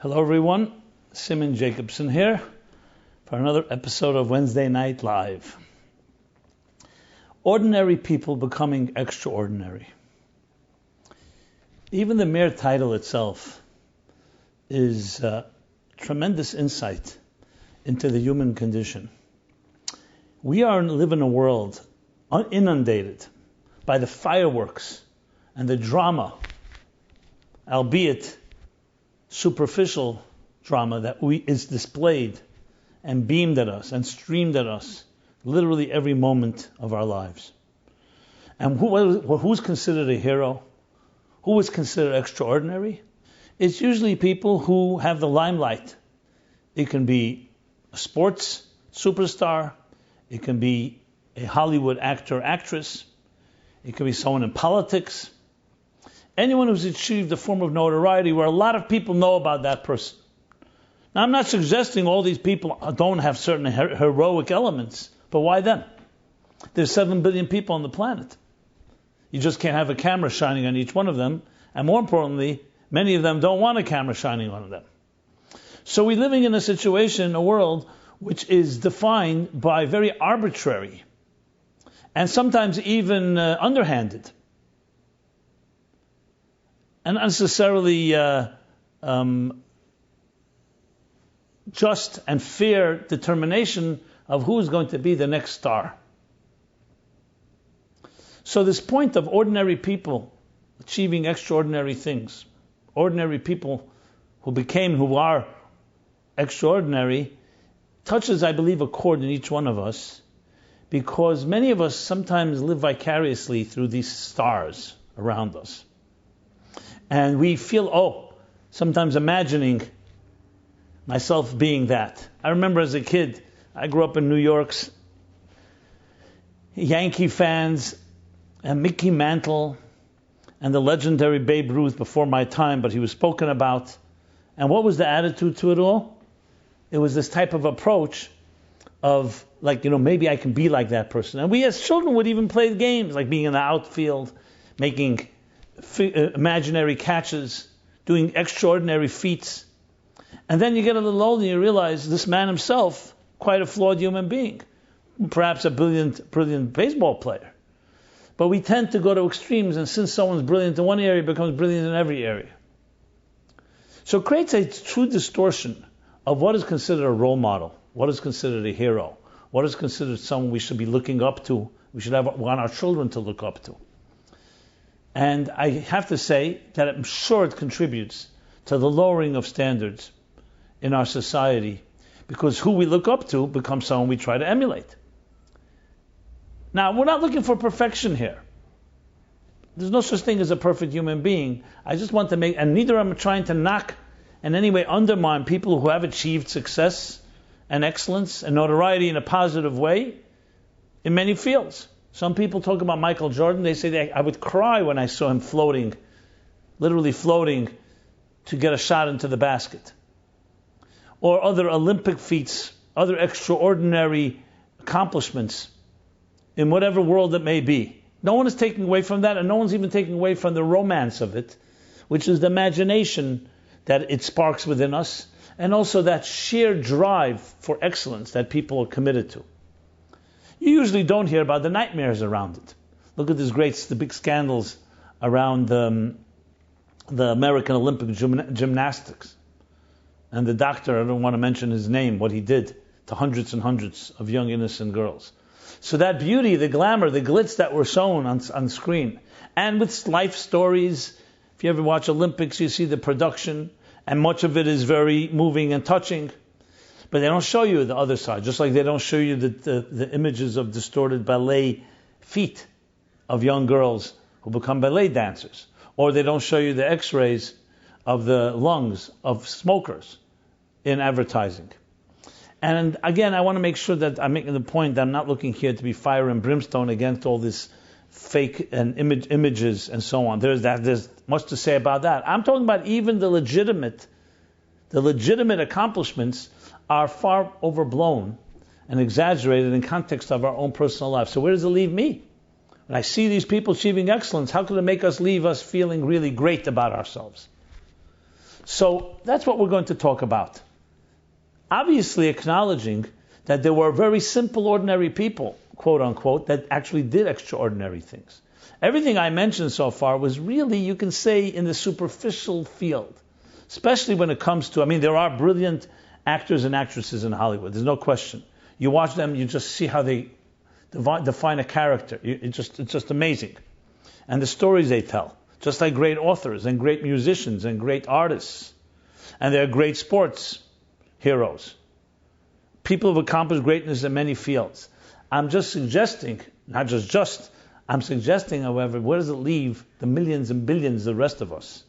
Hello everyone, Simon Jacobson here for another episode of Wednesday Night Live. Ordinary people becoming extraordinary. Even the mere title itself is tremendous insight into the human condition. We live in a world inundated by the fireworks and the drama, albeit superficial drama that is displayed and beamed at us and streamed at us literally every moment of our lives. And who's considered a hero? Who is considered extraordinary? It's usually people who have the limelight. It can be a sports superstar. It can be a Hollywood actor, actress. It can be someone in politics. Anyone who's achieved a form of notoriety where a lot of people know about that person. Now, I'm not suggesting all these people don't have certain heroic elements, but why them? There's 7 billion people on the planet. You just can't have a camera shining on each one of them, and more importantly, many of them don't want a camera shining on them. So we're living in a situation, a world, which is defined by very arbitrary and sometimes even underhanded and unnecessarily just and fair determination of who is going to be the next star. So this point of ordinary people achieving extraordinary things, ordinary people who are extraordinary, touches, I believe, a chord in each one of us, because many of us sometimes live vicariously through these stars around us. And we feel, sometimes imagining myself being that. I remember as a kid, I grew up in New York's Yankee fans and Mickey Mantle and the legendary Babe Ruth before my time, but he was spoken about. And what was the attitude to it all? It was this type of approach of, maybe I can be like that person. And we as children would even play games, like being in the outfield, making imaginary catches, doing extraordinary feats. And then you get a little older and you realize this man himself, quite a flawed human being, perhaps a brilliant baseball player. But we tend to go to extremes, and since someone's brilliant in one area, becomes brilliant in every area. So it creates a true distortion of what is considered a role model, what is considered a hero, what is considered someone we should be looking up to, we should want our children to look up to. And I have to say that I'm sure it contributes to the lowering of standards in our society, because who we look up to becomes someone we try to emulate. Now, we're not looking for perfection here. There's no such thing as a perfect human being. I just want to and neither am I trying to knock in any way undermine people who have achieved success and excellence and notoriety in a positive way in many fields. Some people talk about Michael Jordan. They say I would cry when I saw him literally floating to get a shot into the basket. Or other Olympic feats, other extraordinary accomplishments in whatever world it may be. No one is taking away from that, and no one's even taking away from the romance of it, which is the imagination that it sparks within us, and also that sheer drive for excellence that people are committed to. You usually don't hear about the nightmares around it. Look at the big scandals around the American Olympic gymnastics. And the doctor, I don't want to mention his name, what he did to hundreds and hundreds of young innocent girls. So that beauty, the glamour, the glitz that were shown on screen, and with life stories, if you ever watch Olympics, you see the production, and much of it is very moving and touching. But they don't show you the other side, just like they don't show you the images of distorted ballet feet of young girls who become ballet dancers. Or they don't show you the x-rays of the lungs of smokers in advertising. And again, I want to make sure that I'm making the point that I'm not looking here to be fire and brimstone against all this fake and images and so on. There's much to say about that. I'm talking about even the legitimate accomplishments are far overblown and exaggerated in context of our own personal life. So where does it leave me? When I see these people achieving excellence, how could it make us leave us feeling really great about ourselves? So that's what we're going to talk about. Obviously acknowledging that there were very simple, ordinary people, quote unquote, that actually did extraordinary things. Everything I mentioned so far was really, you can say, in the superficial field, especially when it comes to, there are brilliant actors and actresses in Hollywood, there's no question. You watch them, you just see how they define a character. It's just amazing. And the stories they tell, just like great authors and great musicians and great artists. And they're great sports heroes. People who've accomplished greatness in many fields. I'm just suggesting, I'm suggesting, however, where does it leave the millions and billions, the rest of us?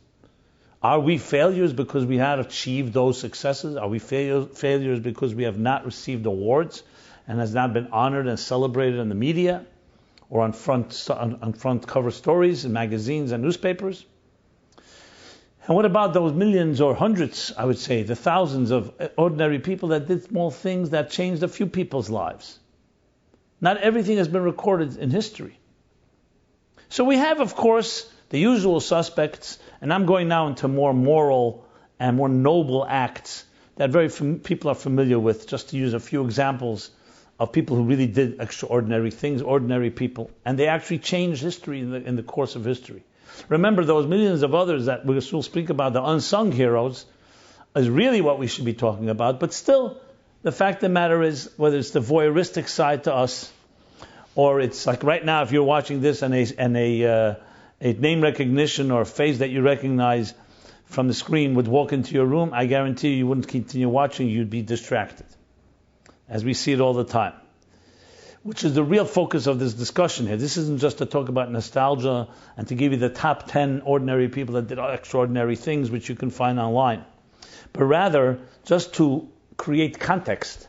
Are we failures because we have achieved those successes? Are we failures because we have not received awards and has not been honored and celebrated in the media or on front cover stories in magazines and newspapers? And what about those millions or hundreds, I would say, the thousands of ordinary people that did small things that changed a few people's lives? Not everything has been recorded in history. So we have, of course, the usual suspects, and I'm going now into more moral and more noble acts that people are familiar with, just to use a few examples of people who really did extraordinary things, ordinary people, and they actually changed history in the course of history. Remember, those millions of others that we will speak about, the unsung heroes, is really what we should be talking about. But still, the fact of the matter is, whether it's the voyeuristic side to us, or it's like right now, if you're watching this and a name recognition or a face that you recognize from the screen would walk into your room, I guarantee you wouldn't continue watching, you'd be distracted. As we see it all the time. Which is the real focus of this discussion here. This isn't just to talk about nostalgia and to give you the top 10 ordinary people that did extraordinary things, which you can find online. But rather, just to create context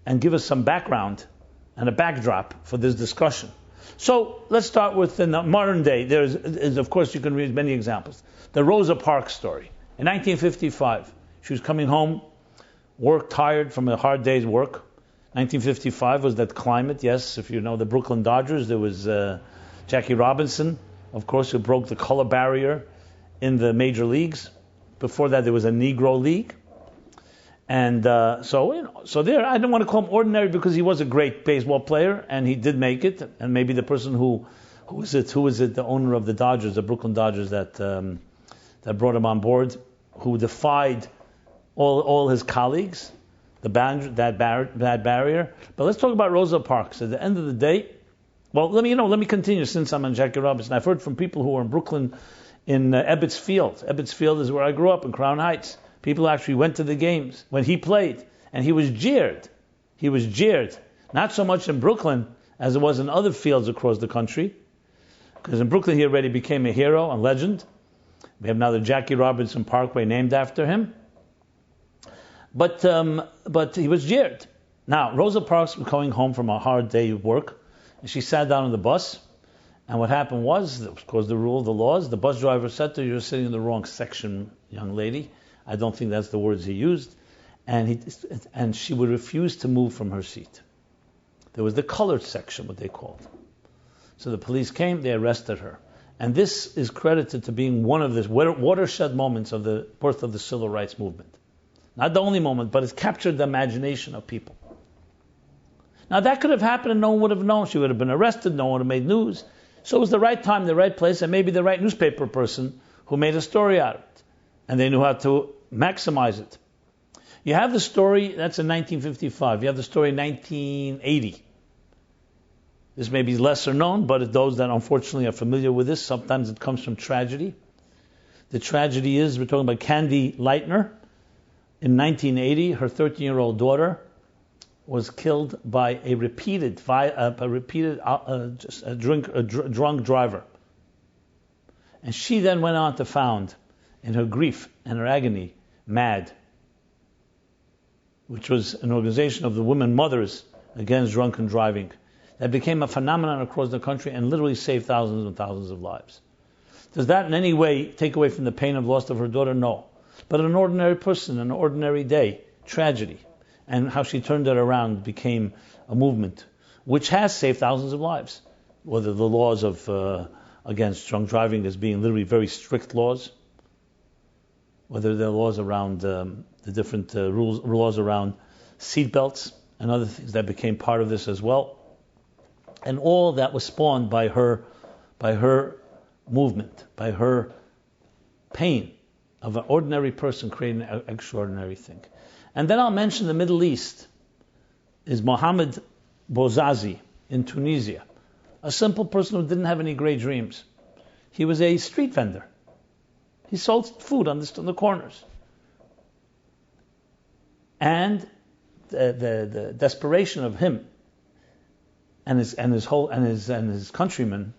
and give us some background and a backdrop for this discussion. So, let's start with in the modern day. There's, of course, you can read many examples. The Rosa Parks story. In 1955, she was coming home, worked tired from a hard day's work. 1955 was that climate, yes. If you know the Brooklyn Dodgers, there was Jackie Robinson, of course, who broke the color barrier in the major leagues. Before that, there was a Negro League. And so there, I don't want to call him ordinary because he was a great baseball player, and he did make it. And maybe the person who is it, the owner of the Dodgers, the Brooklyn Dodgers, that brought him on board, who defied all his colleagues. That barrier. But let's talk about Rosa Parks. At the end of the day, well, let me continue since I'm on Jackie Robinson. I've heard from people who are in Brooklyn, in Ebbets Field. Ebbets Field is where I grew up, in Crown Heights. People actually went to the games when he played, and he was jeered. He was jeered. Not so much in Brooklyn as it was in other fields across the country, because in Brooklyn he already became a hero, a legend. We have now the Jackie Robinson Parkway named after him. But he was jeered. Now, Rosa Parks was going home from a hard day of work, and she sat down on the bus. And what happened was, of course, the rule, the laws, the bus driver said to her, "You're sitting in the wrong section, young lady." I don't think that's the words he used. And she would refuse to move from her seat. There was the colored section, what they called. So the police came, they arrested her. And this is credited to being one of the watershed moments of the birth of the civil rights movement. Not the only moment, but it's captured the imagination of people. Now that could have happened and no one would have known. She would have been arrested, no one would have made news. So it was the right time, the right place, and maybe the right newspaper person who made a story out of it. And they knew how to maximize it. You have the story, that's in 1955. You have the story in 1980. This may be lesser known, but those that unfortunately are familiar with this, sometimes it comes from tragedy. The tragedy is, we're talking about Candy Lightner. In 1980, her 13-year-old daughter was killed by a drunk driver. And she then went on to found, in her grief and her agony, MAD, which was an organization of the women mothers against drunken driving, that became a phenomenon across the country and literally saved thousands and thousands of lives. Does that in any way take away from the pain of loss of her daughter? No. But an ordinary person, an ordinary day, tragedy, and how she turned it around became a movement, which has saved thousands of lives. Whether the laws of against drunk driving as being literally very strict laws, whether there are laws around the different laws around seatbelts and other things that became part of this as well. And all that was spawned by her movement, by her pain of an ordinary person creating an extraordinary thing. And then I'll mention the Middle East is Mohammed Bouazizi in Tunisia, a simple person who didn't have any great dreams. He was a street vendor. He sold food on the corners. And the desperation of him and his countrymen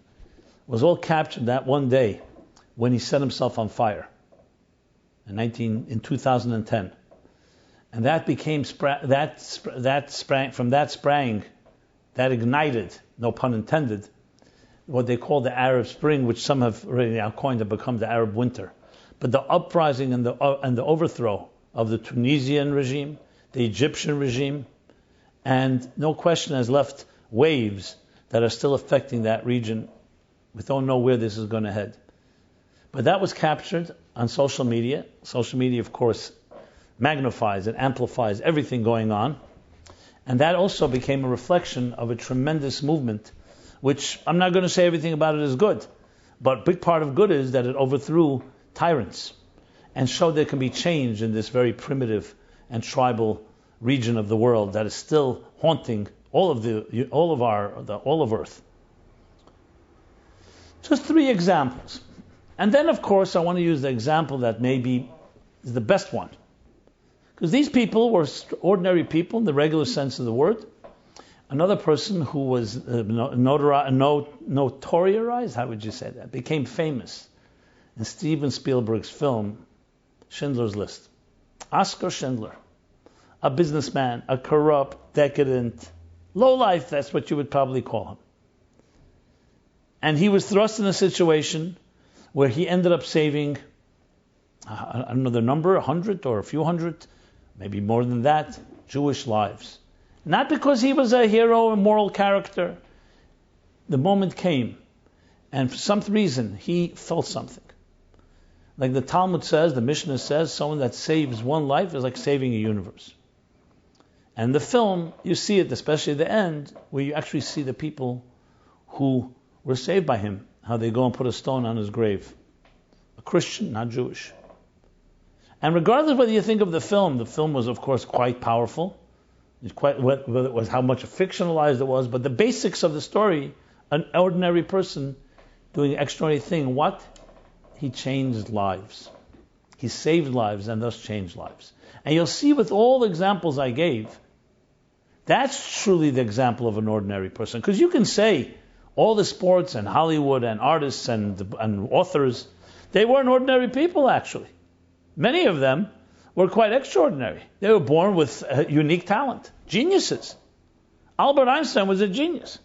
was all captured that one day when he set himself on fire in 2010, and that ignited, no pun intended, what they call the Arab Spring, which some have already now coined to become the Arab Winter. But the uprising and the overthrow of the Tunisian regime, the Egyptian regime, and no question has left waves that are still affecting that region. We don't know where this is going to head. But that was captured on social media. Social media, of course, magnifies and amplifies everything going on. And that also became a reflection of a tremendous movement, which I'm not going to say everything about it is good, but a big part of good is that it overthrew tyrants and showed there can be change in this very primitive and tribal region of the world that is still haunting all of Earth. Just 3 examples. And then, of course, I want to use the example that maybe is the best one. Because these people were ordinary people in the regular sense of the word. Another person who was notorialized, how would you say that, became famous in Steven Spielberg's film, Schindler's List. Oskar Schindler, a businessman, a corrupt, decadent, lowlife, that's what you would probably call him. And he was thrust in a situation where he ended up saving, I don't know the number, 100 or a few hundred, maybe more than that, Jewish lives. Not because he was a hero and moral character. The moment came, and for some reason, he felt something. Like the Talmud says, the Mishnah says, someone that saves one life is like saving a universe. And the film, you see it, especially at the end, where you actually see the people who were saved by him, how they go and put a stone on his grave. A Christian, not Jewish. And regardless of whether you think of the film was, of course, quite powerful. Whether it was how much fictionalized it was, but the basics of the story, an ordinary person doing an extraordinary thing, what? He changed lives. He saved lives and thus changed lives. And you'll see with all the examples I gave, that's truly the example of an ordinary person. Because you can say all the sports and Hollywood and artists and authors, they weren't ordinary people actually. Many of them were quite extraordinary. They were born with unique talent, geniuses. Albert Einstein was a genius,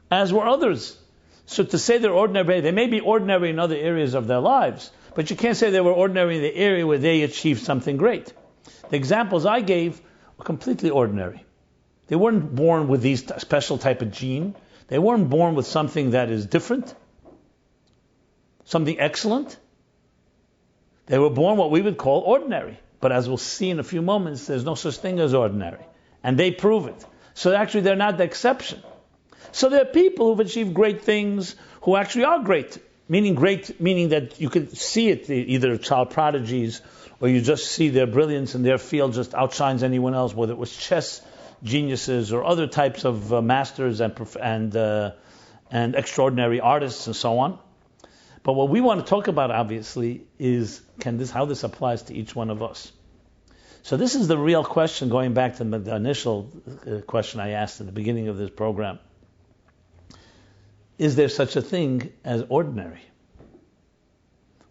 as were others. So to say they're ordinary, they may be ordinary in other areas of their lives, but you can't say they were ordinary in the area where they achieved something great. The examples I gave were completely ordinary. They weren't born with these special type of gene. They weren't born with something that is different, something excellent. They were born what we would call ordinary. But as we'll see in a few moments, there's no such thing as ordinary. And they prove it. So actually they're not the exception. So there are people who've achieved great things who actually are great. Meaning that you could see it, either child prodigies, or you just see their brilliance in their field just outshines anyone else, whether it was chess geniuses or other types of masters and extraordinary artists and so on. But what we want to talk about, obviously, is how this applies to each one of us. So this is the real question, going back to the initial question I asked at the beginning of this program. Is there such a thing as ordinary?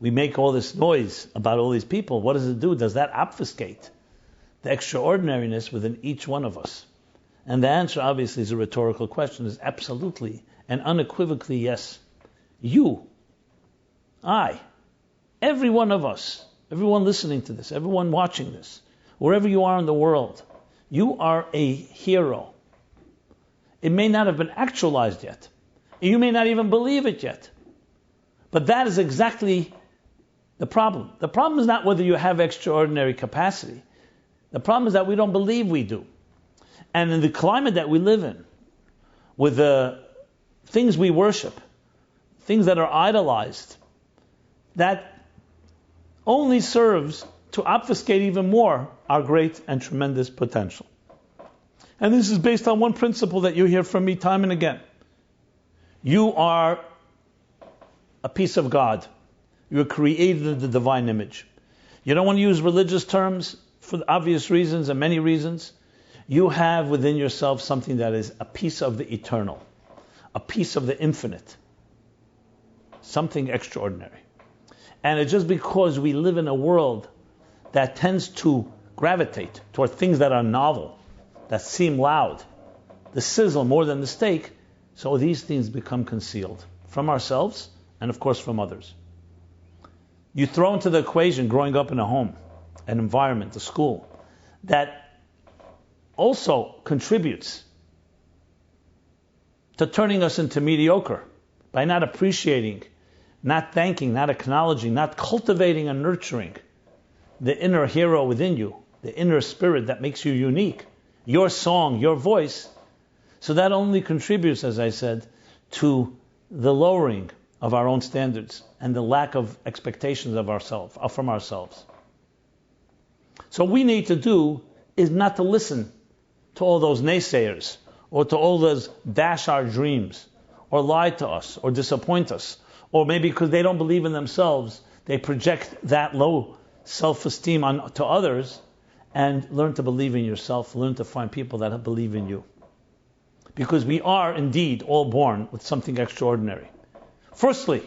We make all this noise about all these people. What does it do? Does that obfuscate the extraordinariness within each one of us? And the answer, obviously, is a rhetorical question, is absolutely and unequivocally yes. You, I, every one of us, everyone listening to this, everyone watching this, wherever you are in the world, you are a hero. It may not have been actualized yet. You may not even believe it yet. But that is exactly The problem. The problem is not whether you have extraordinary capacity. The problem is that we don't believe we do. And in the climate that we live in, with the things we worship, things that are idolized, that only serves to obfuscate even more our great and tremendous potential. And this is based on one principle that you hear from me time and again. You are a piece of God. You are created in the divine image. You don't want to use religious terms for obvious reasons and many reasons. You have within yourself something that is a piece of the eternal, a piece of the infinite, something extraordinary. And it's just because we live in a world that tends to gravitate toward things that are novel, that seem loud, the sizzle more than the steak, so these things become concealed from ourselves and of course from others. You throw into the equation growing up in a home, an environment, a school, that also contributes to turning us into mediocre by not appreciating, not thanking, not acknowledging, not cultivating and nurturing the inner hero within you, the inner spirit that makes you unique, your song, your voice. So that only contributes, as I said, to the lowering of our own standards and the lack of expectations of ourselves, from ourselves. So what we need to do is not to listen to all those naysayers or to all those dash our dreams or lie to us or disappoint us, or maybe because they don't believe in themselves, they project that low self-esteem to others, and learn to believe in yourself, learn to find people that believe in you. Because we are indeed all born with something extraordinary. Firstly,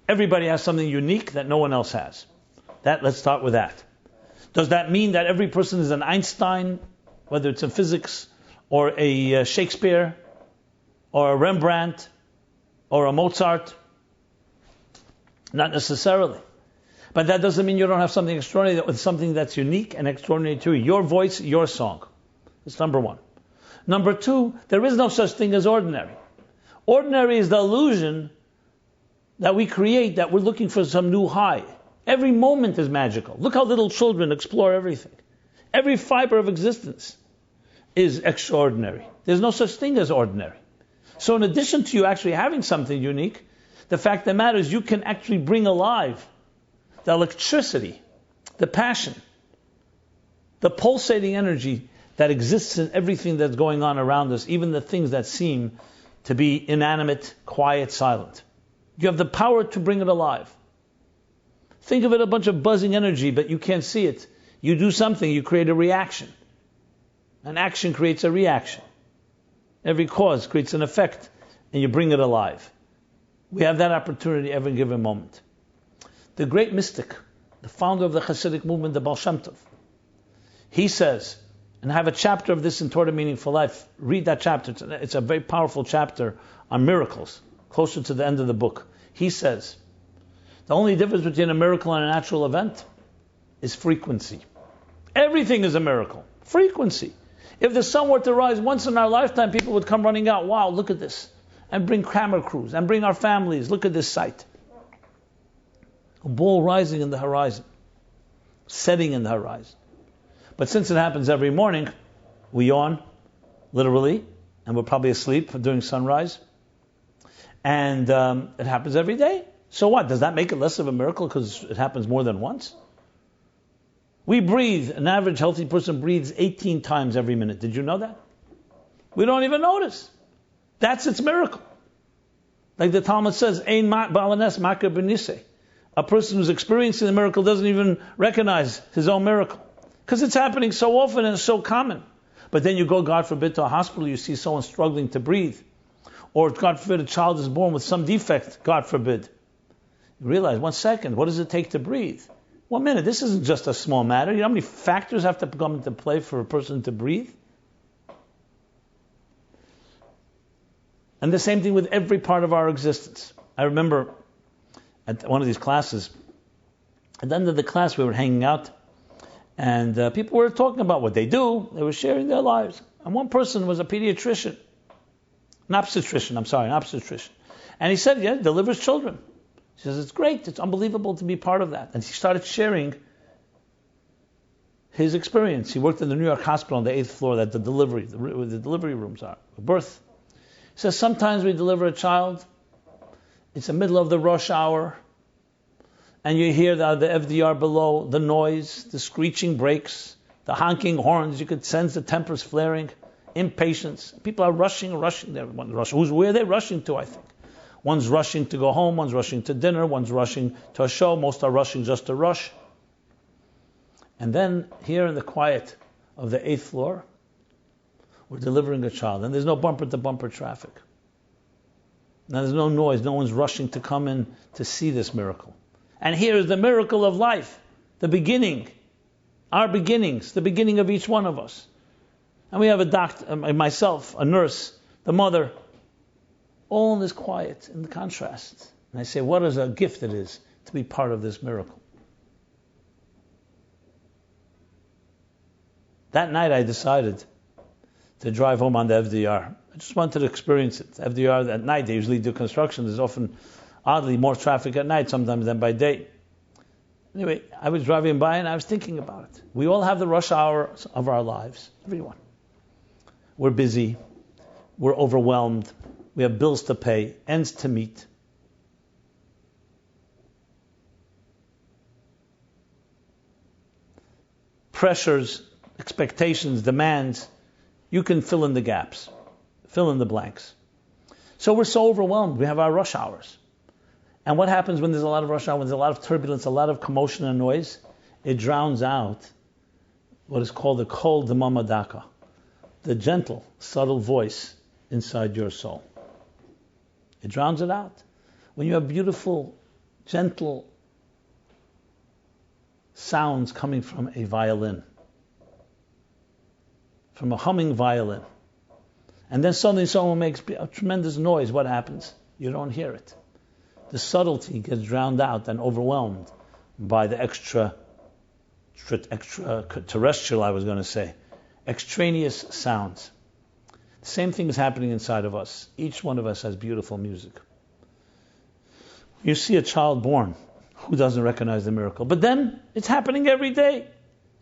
everybody has something unique that no one else has. Let's start with that. Does that mean that every person is an Einstein, whether it's in physics, or a Shakespeare, or a Rembrandt, or a Mozart? Not necessarily. But that doesn't mean you don't have something extraordinary, something that's unique and extraordinary to you. Your voice, your song. That's number one. Number two, there is no such thing as ordinary. Ordinary is the illusion that we create that we're looking for some new high. Every moment is magical. Look how little children explore everything. Every fiber of existence is extraordinary. There's no such thing as ordinary. So in addition to you actually having something unique, the fact that matters, you can actually bring alive the electricity, the passion, the pulsating energy that exists in everything that's going on around us, even the things that seem to be inanimate, quiet, silent. You have the power to bring it alive. Think of it a bunch of buzzing energy, but you can't see it. You do something, you create a reaction. An action creates a reaction. Every cause creates an effect, and you bring it alive. We have that opportunity every given moment. The great mystic, the founder of the Hasidic movement, the Baal Shem Tov, he says, and I have a chapter of this in Torah Meaningful Life. Read that chapter. It's a very powerful chapter on miracles, closer to the end of the book. He says, the only difference between a miracle and a natural event is frequency. Everything is a miracle. Frequency. If the sun were to rise once in our lifetime, people would come running out. Wow, look at this. And bring camera crews. And bring our families. Look at this sight. A ball rising in the horizon. Setting in the horizon. But since it happens every morning, we yawn, literally, and we're probably asleep during sunrise. And it happens every day. So what? Does that make it less of a miracle because it happens more than once? We breathe. An average healthy person breathes 18 times every minute. Did you know that? We don't even notice. That's its miracle. Like the Talmud says, Ein ba'alanes makar b'nisei. A person who's experiencing the miracle doesn't even recognize his own miracle. Because it's happening so often and it's so common. But then you go, God forbid, to a hospital, you see someone struggling to breathe. Or, God forbid, a child is born with some defect, God forbid. You realize, 1 second, what does it take to breathe? 1 minute, this isn't just a small matter. You know how many factors have to come into play for a person to breathe? And the same thing with every part of our existence. I remember at one of these classes, at the end of the class we were hanging out, and people were talking about what they do. They were sharing their lives. And one person was a obstetrician. And he said, yeah, delivers children. She says, it's great, it's unbelievable to be part of that. And he started sharing his experience. He worked in the New York hospital on the 8th floor that where the delivery rooms are, birth. He says, sometimes we deliver a child, it's the middle of the rush hour, and you hear the FDR below, the noise, the screeching brakes, the honking horns, you could sense the tempers flaring, impatience. People are rushing. Where are they rushing to, I think? One's rushing to go home, one's rushing to dinner, one's rushing to a show, most are rushing just to rush. And then, here in the quiet of the 8th floor, we're delivering a child, and there's no bumper-to-bumper traffic. Now there's no noise, no one's rushing to come in to see this miracle. And here is the miracle of life, the beginning, our beginnings, the beginning of each one of us. And we have a doctor, myself, a nurse, the mother, all in this quiet, in the contrast. And I say, what is a gift it is to be part of this miracle. That night I decided to drive home on the FDR. I just wanted to experience it. FDR at night, they usually do construction. There's often, oddly, more traffic at night sometimes than by day. Anyway, I was driving by and I was thinking about it. We all have the rush hours of our lives. Everyone. We're busy. We're overwhelmed. We have bills to pay, ends to meet. Pressures, expectations, demands. You can fill in the gaps. Fill in the blanks. So we're so overwhelmed. We have our rush hours. And what happens when there's a lot of rush hour, when there's a lot of turbulence, a lot of commotion and noise? It drowns out what is called the kol demama daka, the gentle, subtle voice inside your soul. It drowns it out. When you have beautiful, gentle sounds coming from a violin, from a humming violin, and then suddenly someone makes a tremendous noise, what happens? You don't hear it. The subtlety gets drowned out and overwhelmed by the extra terrestrial, I was going to say, extraneous sounds. The same thing is happening inside of us. Each one of us has beautiful music. You see a child born, who doesn't recognize the miracle? But then it's happening every day.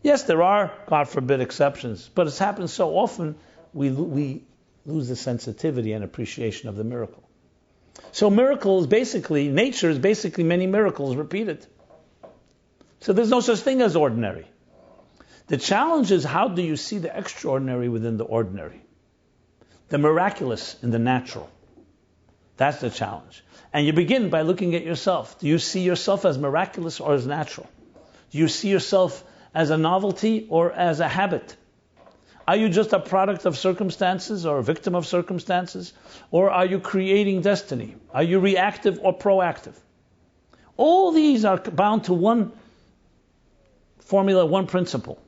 Yes, there are, God forbid, exceptions, but it's happened so often we lose the sensitivity and appreciation of the miracle. So miracles, basically, nature is basically many miracles repeated. So there's no such thing as ordinary. The challenge is, how do you see the extraordinary within the ordinary? The miraculous in the natural. That's the challenge. And you begin by looking at yourself. Do you see yourself as miraculous or as natural? Do you see yourself as a novelty or as a habit? Are you just a product of circumstances or a victim of circumstances? Or are you creating destiny? Are you reactive or proactive? All these are bound to one formula, one principle.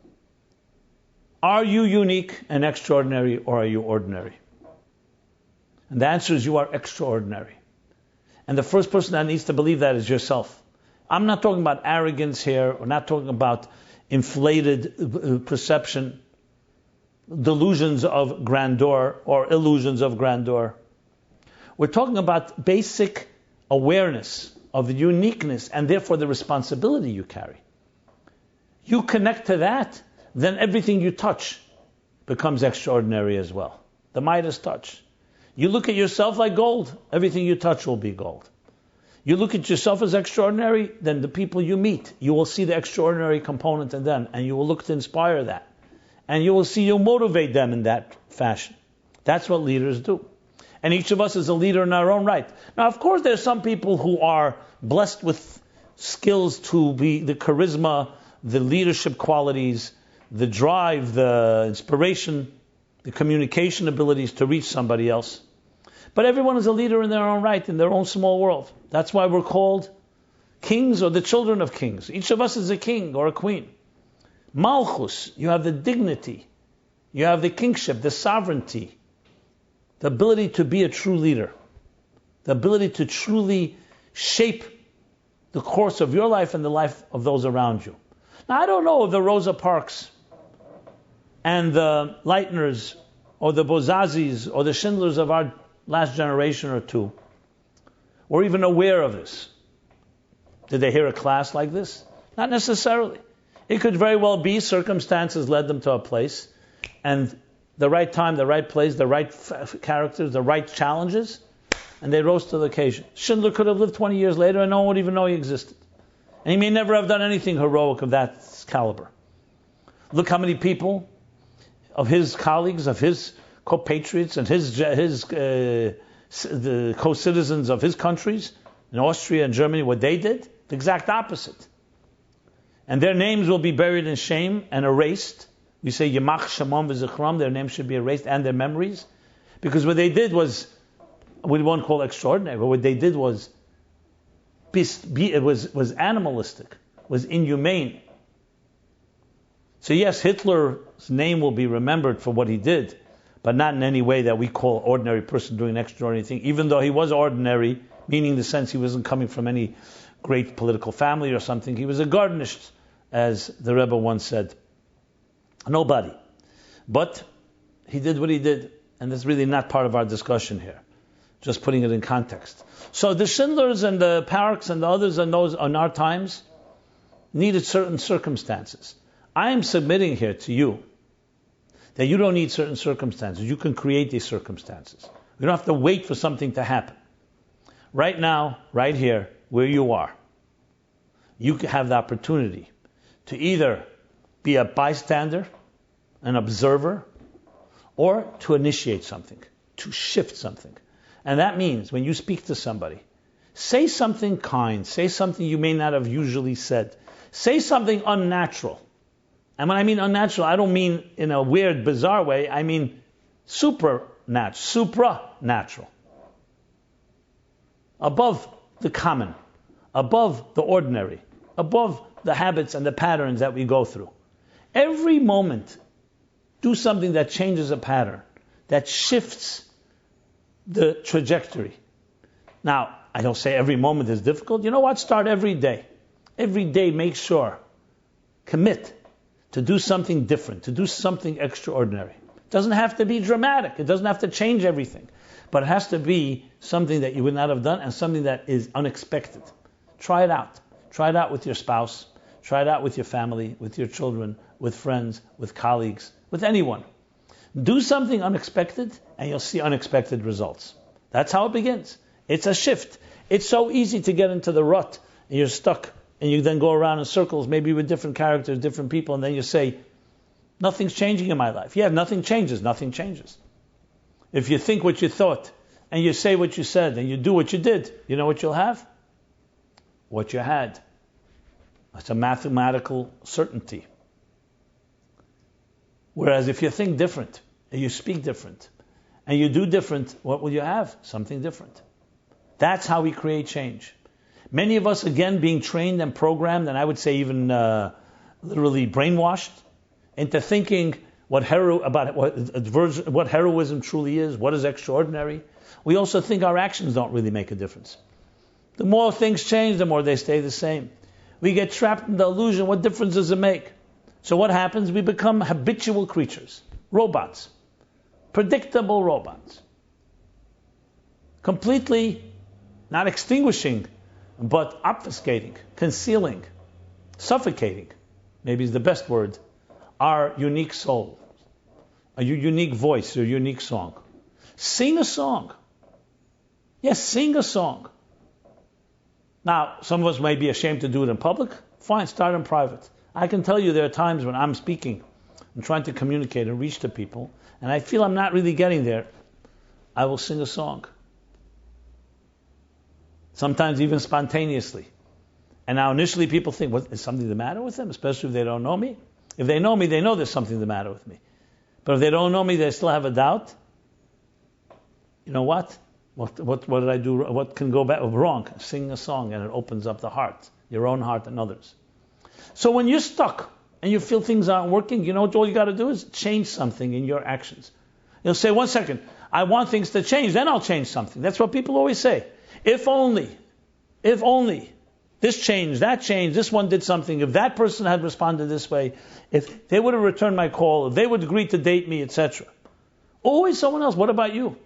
Are you unique and extraordinary, or are you ordinary? And the answer is, you are extraordinary. And the first person that needs to believe that is yourself. I'm not talking about arrogance here. We're not talking about inflated perception, delusions of grandeur or illusions of grandeur. We're talking about basic awareness of the uniqueness and therefore the responsibility you carry. You connect to that, then everything you touch becomes extraordinary as well. The Midas touch. You look at yourself like gold, everything you touch will be gold. You look at yourself as extraordinary, then the people you meet, you will see the extraordinary component in them, and you will look to inspire that. And you will see you'll motivate them in that fashion. That's what leaders do. And each of us is a leader in our own right. Now, of course, there's some people who are blessed with skills to be the charisma, the leadership qualities, the drive, the inspiration, the communication abilities to reach somebody else. But everyone is a leader in their own right, in their own small world. That's why we're called kings or the children of kings. Each of us is a king or a queen. Malchus, you have the dignity, you have the kingship, the sovereignty, the ability to be a true leader, the ability to truly shape the course of your life and the life of those around you. Now, I don't know if the Rosa Parks and the Leitners or the Bozazis or the Schindlers of our last generation or two were even aware of this. Did they hear a class like this? Not necessarily. It could very well be circumstances led them to a place, and the right time, the right place, the right characters, the right challenges, and they rose to the occasion. Schindler could have lived 20 years later and no one would even know he existed. And he may never have done anything heroic of that caliber. Look how many people of his colleagues, of his compatriots, and the co-citizens of his countries, in Austria and Germany, what they did, the exact opposite. And their names will be buried in shame and erased. We say, Yemach Shemam v'zichram, their names should be erased, and their memories. Because what they did was, we won't call extraordinary, but what they did was, it was animalistic, was inhumane. So yes, Hitler's name will be remembered for what he did, but not in any way that we call ordinary person doing an extraordinary thing, even though he was ordinary, meaning the sense he wasn't coming from any great political family or something. He was a garnished, as the Rebbe once said. Nobody. But he did what he did, and that's really not part of our discussion here. Just putting it in context. So the Schindlers and the Parks and the others in our times needed certain circumstances. I am submitting here to you that you don't need certain circumstances. You can create these circumstances. You don't have to wait for something to happen. Right now, right here, where you are, you have the opportunity to either be a bystander, an observer, or to initiate something, to shift something. And that means when you speak to somebody, say something kind, say something you may not have usually said, say something unnatural. And when I mean unnatural, I don't mean in a weird, bizarre way, I mean supranatural. Above the common, above the ordinary, above the habits and the patterns that we go through. Every moment, do something that changes a pattern, that shifts the trajectory. Now, I don't say every moment is difficult. You know what? Start every day. Every day, make sure, commit to do something different, to do something extraordinary. It doesn't have to be dramatic. It doesn't have to change everything. But it has to be something that you would not have done and something that is unexpected. Try it out. Try it out with your spouse. Try it out with your family, with your children, with friends, with colleagues, with anyone. Do something unexpected and you'll see unexpected results. That's how it begins. It's a shift. It's so easy to get into the rut and you're stuck and you then go around in circles, maybe with different characters, different people, and then you say, nothing's changing in my life. Yeah, nothing changes. Nothing changes. If you think what you thought, and you say what you said, and you do what you did, you know what you'll have? What you had. That's a mathematical certainty. Whereas if you think different, and you speak different, and you do different, what will you have? Something different. That's how we create change. Many of us, again, being trained and programmed, and I would say even literally brainwashed, into thinking what heroism truly is, what is extraordinary. We also think our actions don't really make a difference. The more things change, the more they stay the same. We get trapped in the illusion, what difference does it make? So what happens? We become habitual creatures, robots, predictable robots. Completely not extinguishing, but obfuscating, concealing, suffocating, maybe is the best word, our unique soul, a unique voice, your unique song. Sing a song. Yes, sing a song. Now, some of us may be ashamed to do it in public. Fine, start in private. I can tell you there are times when I'm speaking and trying to communicate and reach to people, and I feel I'm not really getting there. I will sing a song. Sometimes even spontaneously. And now initially people think, what, is something the matter with them? Especially if they don't know me. If they know me, they know there's something the matter with me. But if they don't know me, they still have a doubt. You know what? What did I do? What can go wrong? Sing a song and it opens up the heart, your own heart and others. So when you're stuck and you feel things aren't working, you know what all you got to do is change something in your actions. You'll say, 1 second, I want things to change, then I'll change something. That's what people always say. If only, this changed, that changed, this one did something, if that person had responded this way, if they would have returned my call, if they would agree to date me, etc. Always someone else. What about you?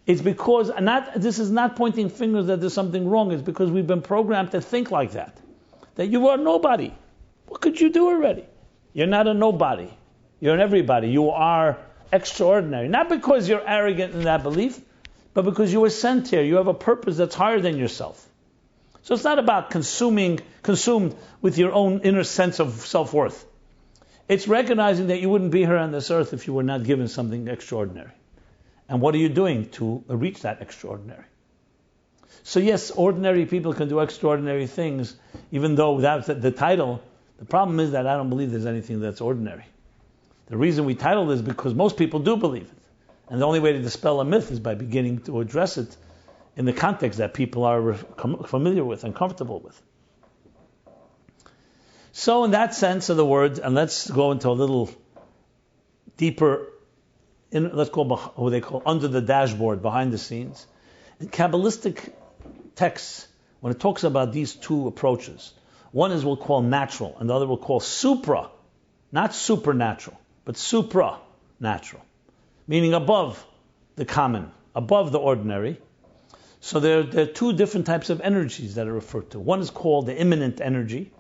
It's because, this is not pointing fingers that there's something wrong, it's because we've been programmed to think like that. That you are nobody. What could you do already? You're not a nobody. You're an everybody. You are extraordinary. Not because you're arrogant in that belief, but because you were sent here. You have a purpose that's higher than yourself. So it's not about consumed with your own inner sense of self-worth. It's recognizing that you wouldn't be here on this earth if you were not given something extraordinary. And what are you doing to reach that extraordinary? So yes, ordinary people can do extraordinary things, even though that's the title. The problem is that I don't believe there's anything that's ordinary. The reason we title this is because most people do believe it. And the only way to dispel a myth is by beginning to address it in the context that people are familiar with and comfortable with. So in that sense of the word, and let's go into a little deeper, let's call what they call under the dashboard, behind the scenes. In Kabbalistic texts, when it talks about these two approaches, one is we'll call natural, and the other we'll call supra, not supernatural, but supranatural, meaning above the common, above the ordinary. So there are two different types of energies that are referred to. One is called the immanent energy,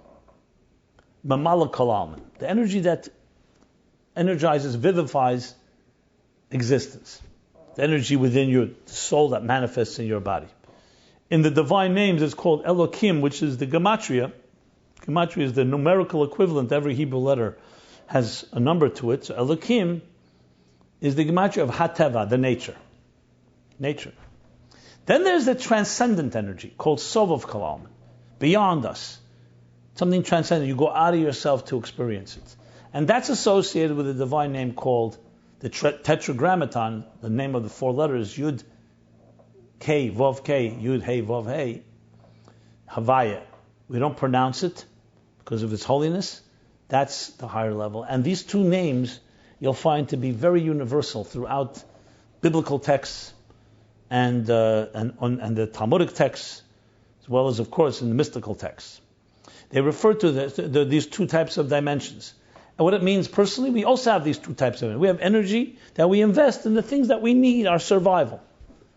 mamala kalam, the energy that energizes, vivifies existence, the energy within your soul that manifests in your body. In the divine names, it's called Elokim, which is the gematria. Gematria is the numerical equivalent. Every Hebrew letter has a number to it. So Elokim is the gematria of Hateva, the nature. Then there's the transcendent energy called Sovov Kalam, beyond us. Something transcendent. You go out of yourself to experience it. And that's associated with a divine name called the Tetragrammaton, the name of the four letters, Yud, K, Vav, K, Yud, Hey, Vav, Hey, Havaya. We don't pronounce it because of its holiness. That's the higher level. And these two names you'll find to be very universal throughout biblical texts and the Talmudic texts, as well as, of course, in the mystical texts. They refer to these two types of dimensions. And what it means personally, we also have these two types of energy. We have energy that we invest in the things that we need, our survival.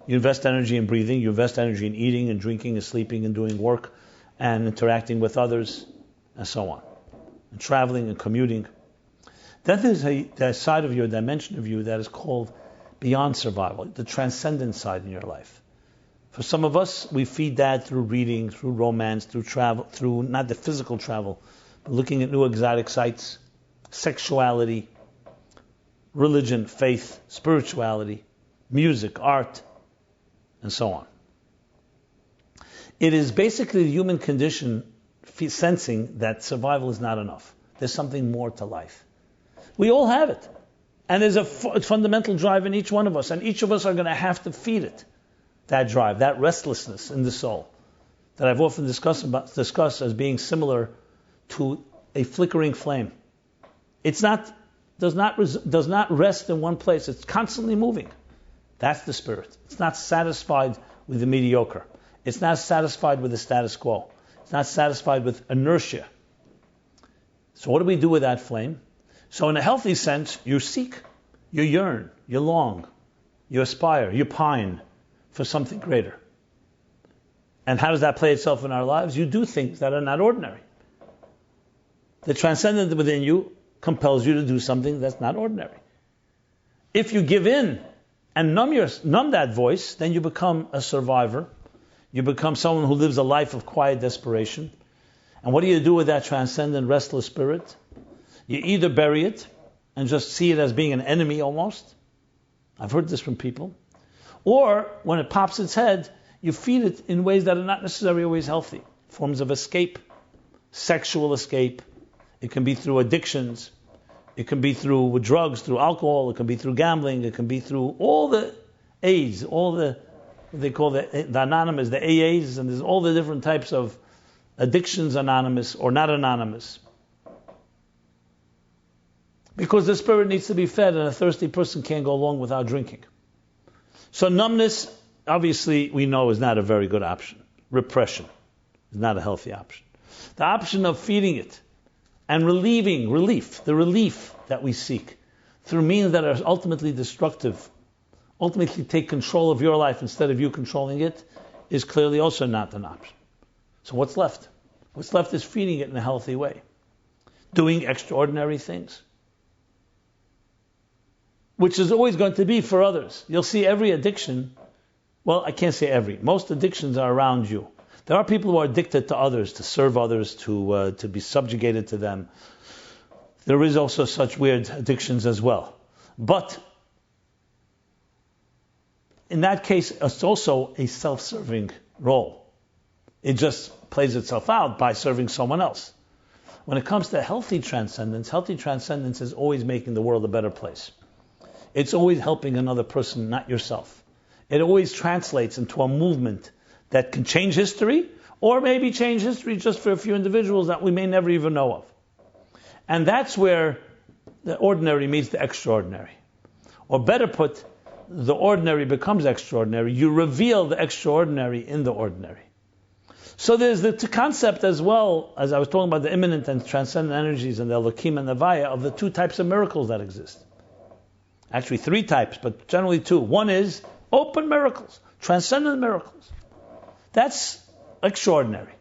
You invest energy in breathing, you invest energy in eating and drinking and sleeping and doing work and interacting with others and so on. And traveling and commuting. Then there's a side of your dimension of you that is called beyond survival, the transcendent side in your life. For some of us, we feed that through reading, through romance, through travel, through not the physical travel, but looking at new exotic sights, sexuality, religion, faith, spirituality, music, art, and so on. It is basically the human condition sensing that survival is not enough. There's something more to life. We all have it. And there's a fundamental drive in each one of us, and each of us are going to have to feed it. That drive, that restlessness in the soul, that I've often discussed as being similar to a flickering flame. Does not rest in one place. It's constantly moving. That's the spirit. It's not satisfied with the mediocre. It's not satisfied with the status quo. It's not satisfied with inertia. So what do we do with that flame? So in a healthy sense, you seek, you yearn, you long, you aspire, you pine for something greater. And how does that play itself in our lives? You do things that are not ordinary. The transcendent within you compels you to do something that's not ordinary. If you give in and numb that voice, then you become a survivor. You become someone who lives a life of quiet desperation. And what do you do with that transcendent, restless spirit? You either bury it and just see it as being an enemy almost. I've heard this from people. Or when it pops its head, you feed it in ways that are not necessarily always healthy. Forms of escape, sexual escape. It can be through addictions. It can be through drugs, through alcohol. It can be through gambling. It can be through all the A's, all the, what they call the anonymous, the AAs, and there's all the different types of addictions, anonymous or not anonymous. Because the spirit needs to be fed, and a thirsty person can't go long without drinking. So numbness, obviously, we know is not a very good option. Repression is not a healthy option. The option of feeding it and the relief that we seek through means that are ultimately destructive ultimately take control of your life instead of you controlling it, is clearly also not an option. So what's left? What's left is feeding it in a healthy way. Doing extraordinary things. Which is always going to be for others. You'll see every addiction, well, I can't say every, most addictions are around you. There are people who are addicted to others, to serve others, to be subjugated to them. There is also such weird addictions as well. But in that case, it's also a self-serving role. It just plays itself out by serving someone else. When it comes to healthy transcendence is always making the world a better place. It's always helping another person, not yourself. It always translates into a movement that can change history, or maybe change history just for a few individuals that we may never even know of. And that's where the ordinary meets the extraordinary. Or better put, the ordinary becomes extraordinary. You reveal the extraordinary in the ordinary. So there's the concept as well, as I was talking about the immanent and transcendent energies and the Elohim and the Vaya, of the two types of miracles that exist. Actually 3 types, but generally 2. One is open miracles, transcendent miracles. That's extraordinary.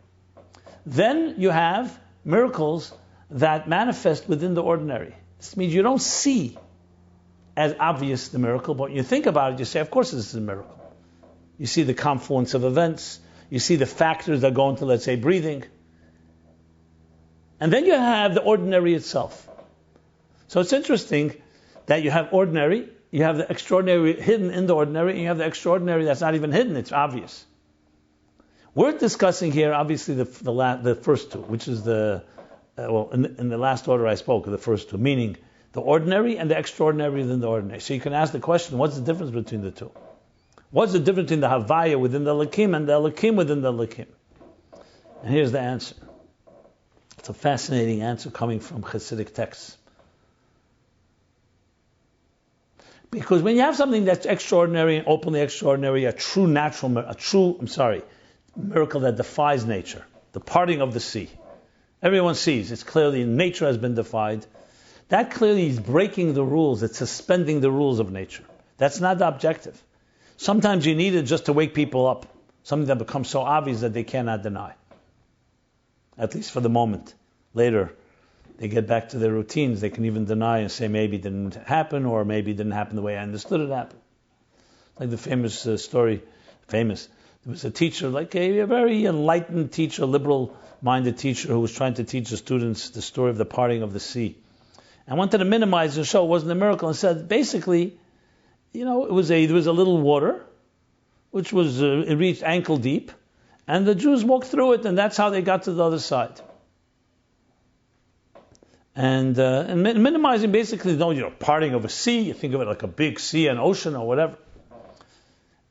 Then you have miracles that manifest within the ordinary. This means you don't see as obvious the miracle, but when you think about it, you say, of course this is a miracle. You see the confluence of events, you see the factors that go into, let's say, breathing. And then you have the ordinary itself. So it's interesting that you have ordinary, you have the extraordinary hidden in the ordinary, and you have the extraordinary that's not even hidden, it's obvious. We're discussing here, obviously, the first two, which is in the last order I spoke, the first two, meaning the ordinary and the extraordinary within the ordinary. So you can ask the question, what's the difference between the two? What's the difference between the Havaya within the Elohim and the Elohim within the Elohim? And here's the answer. It's a fascinating answer coming from Hasidic texts. Because when you have something that's extraordinary and openly extraordinary, a miracle that defies nature, the parting of the sea. Everyone sees, it's clearly, nature has been defied. That clearly is breaking the rules, it's suspending the rules of nature. That's not the objective. Sometimes you need it just to wake people up, something that becomes so obvious that they cannot deny. At least for the moment. Later, they get back to their routines, they can even deny and say maybe it didn't happen, or maybe it didn't happen the way I understood it happened. Like the famous story, there was a teacher, like a very enlightened teacher, liberal-minded teacher, who was trying to teach the students the story of the parting of the sea. And wanted to minimize and show it wasn't a miracle, and said, basically, there was a little water, which was, it reached ankle deep, and the Jews walked through it, and that's how they got to the other side. And minimizing basically, parting of a sea, you think of it like a big sea, an ocean, or whatever.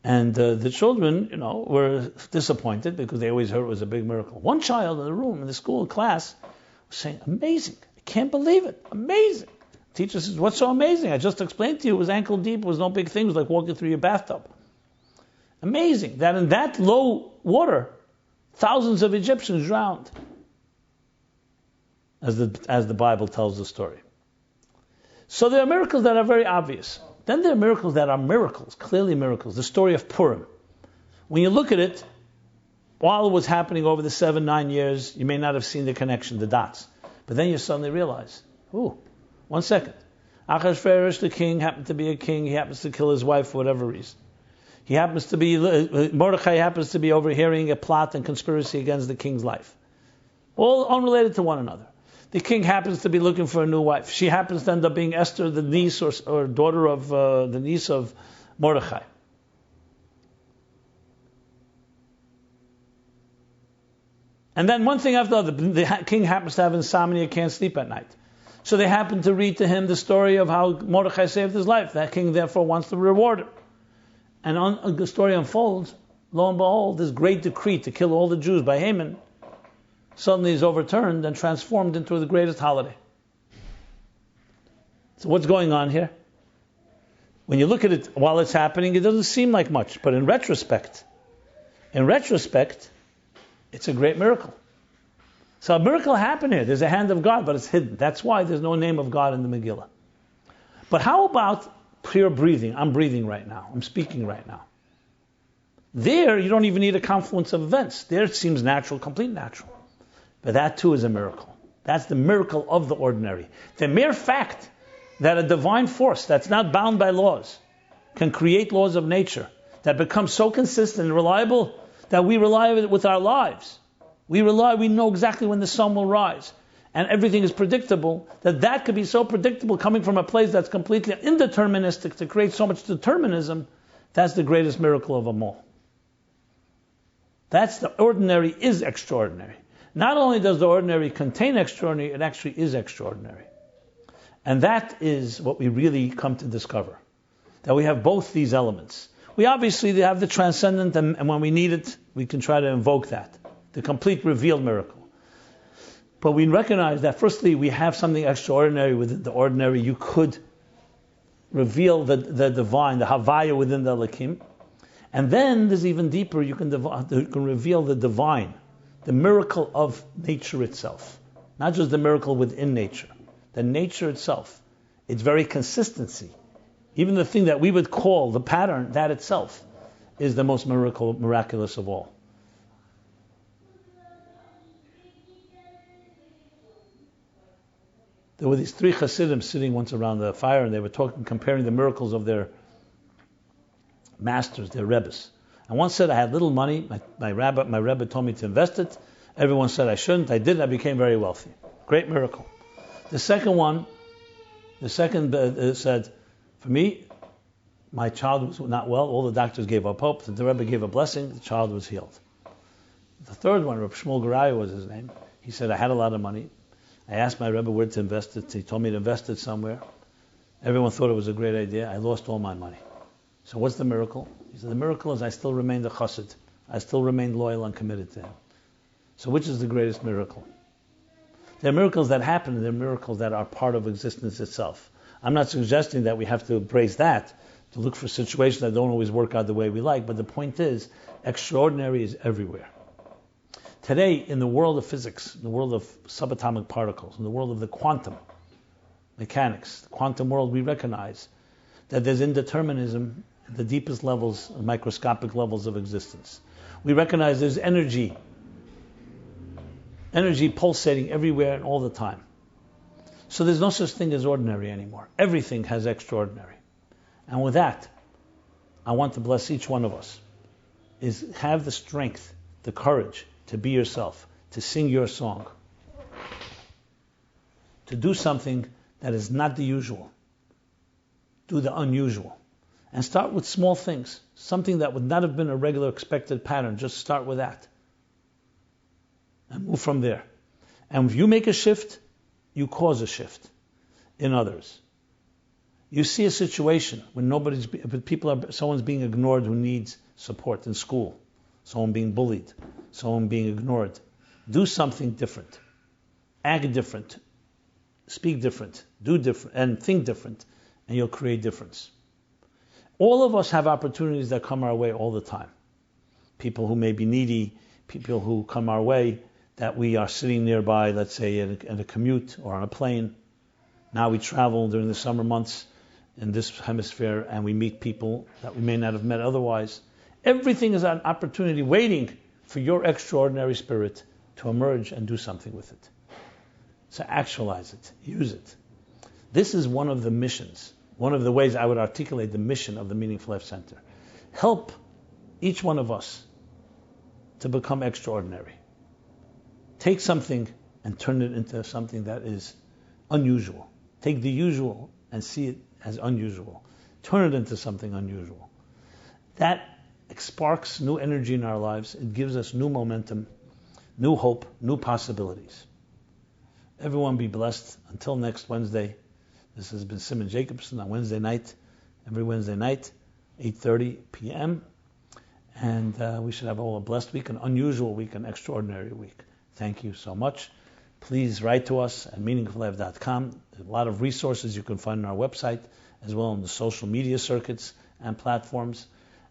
And the children, were disappointed because they always heard it was a big miracle. One child in the room, in the school class, was saying, amazing, I can't believe it, amazing. The teacher says, what's so amazing? I just explained to you, it was ankle deep, it was no big thing, it was like walking through your bathtub. Amazing, that in that low water, thousands of Egyptians drowned. As the Bible tells the story. So there are miracles that are very obvious. Then there are miracles that are miracles, clearly miracles. The story of Purim. When you look at it, while it was happening over the 7-9 years, you may not have seen the connection, the dots. But then you suddenly realize, 1 second. Achashverosh, the king, happened to be a king. He happens to kill his wife for whatever reason. Mordechai happens to be overhearing a plot and conspiracy against the king's life. All unrelated to one another. The king happens to be looking for a new wife. She happens to end up being Esther, the niece or daughter of the niece of Mordechai. And then one thing after the other, the king happens to have insomnia, can't sleep at night. So they happen to read to him the story of how Mordechai saved his life. That king therefore wants to reward him. And the story unfolds. Lo and behold, this great decree to kill all the Jews by Haman suddenly is overturned and transformed into the greatest holiday. So what's going on here? When you look at it while it's happening, it doesn't seem like much. But in retrospect, it's a great miracle. So a miracle happened here. There's a hand of God, but it's hidden. That's why there's no name of God in the Megillah. But how about pure breathing. I'm breathing right now. I'm speaking right now. There, you don't even need a confluence of events. There it seems natural, complete natural. But that too is a miracle. That's the miracle of the ordinary. The mere fact that a divine force that's not bound by laws can create laws of nature that become so consistent and reliable that we rely on it with our lives. We know exactly when the sun will rise. And everything is predictable, that could be so predictable coming from a place that's completely indeterministic to create so much determinism. That's the greatest miracle of them all. That's the ordinary is extraordinary. Not only does the ordinary contain extraordinary, it actually is extraordinary. And that is what we really come to discover. That we have both these elements. We obviously have the transcendent, and when we need it, we can try to invoke that. The complete revealed miracle. But we recognize that firstly, we have something extraordinary within the ordinary. You could reveal the divine, the Havaya within the Elohim. And then there's even deeper, you can reveal the divine, the miracle of nature itself. Not just the miracle within nature. The nature itself, its very consistency. Even the thing that we would call the pattern, that itself is the most miraculous of all. There were these three Hasidim sitting once around the fire, and they were comparing the miracles of their masters, their Rebbes. And one said, I had little money, my Rebbe told me to invest it. Everyone said I shouldn't. I did, I became very wealthy. Great miracle. The second said, for me, my child was not well. All the doctors gave up hope. The Rebbe gave a blessing. The child was healed. The third one, Rabbi Shmuel Garaya was his name. He said, I had a lot of money. I asked my Rebbe where to invest it. He told me to invest it somewhere. Everyone thought it was a great idea. I lost all my money. So what's the miracle? He said, the miracle is I still remained a chassid. I still remained loyal and committed to him. So which is the greatest miracle? There are miracles that happen, and there are miracles that are part of existence itself. I'm not suggesting that we have to embrace that, to look for situations that don't always work out the way we like, but the point is, extraordinary is everywhere. Today, in the world of physics, in the world of subatomic particles, in the world of the quantum mechanics, the quantum world, we recognize that there's indeterminism at the deepest levels, microscopic levels of existence. We recognize there's energy pulsating everywhere and all the time. So there's no such thing as ordinary anymore. Everything has extraordinary. And with that, I want to bless each one of us, is have the strength, the courage to be yourself, to sing your song, to do something that is not the usual. Do the unusual. And start with small things. Something that would not have been a regular expected pattern. Just start with that. And move from there. And if you make a shift, you cause a shift in others. You see a situation when someone's being ignored who needs support in school. Someone being bullied. Someone being ignored. Do something different. Act different. Speak different. Do different. And think different. And you'll create difference. All of us have opportunities that come our way all the time. People who may be needy, people who come our way that we are sitting nearby, let's say in a commute or on a plane. Now we travel during the summer months in this hemisphere and we meet people that we may not have met otherwise. Everything is an opportunity waiting for your extraordinary spirit to emerge and do something with it. So actualize it, use it. This is one of the missions, one of the ways I would articulate the mission of the Meaningful Life Center. Help each one of us to become extraordinary. Take something and turn it into something that is unusual. Take the usual and see it as unusual. Turn it into something unusual. That sparks new energy in our lives. It gives us new momentum, new hope, new possibilities. Everyone be blessed. Until next Wednesday. This has been Simon Jacobson on Wednesday night, every Wednesday night, 8:30 p.m. And we should have all a blessed week, an unusual week, an extraordinary week. Thank you so much. Please write to us at meaningfullife.com. There's a lot of resources you can find on our website, as well on the social media circuits and platforms.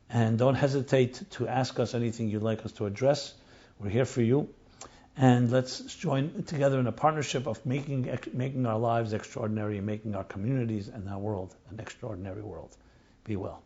And don't hesitate to ask us anything you'd like us to address. We're here for you. and let's join together in a partnership of making our lives extraordinary and making our communities and our world an extraordinary world. Be well.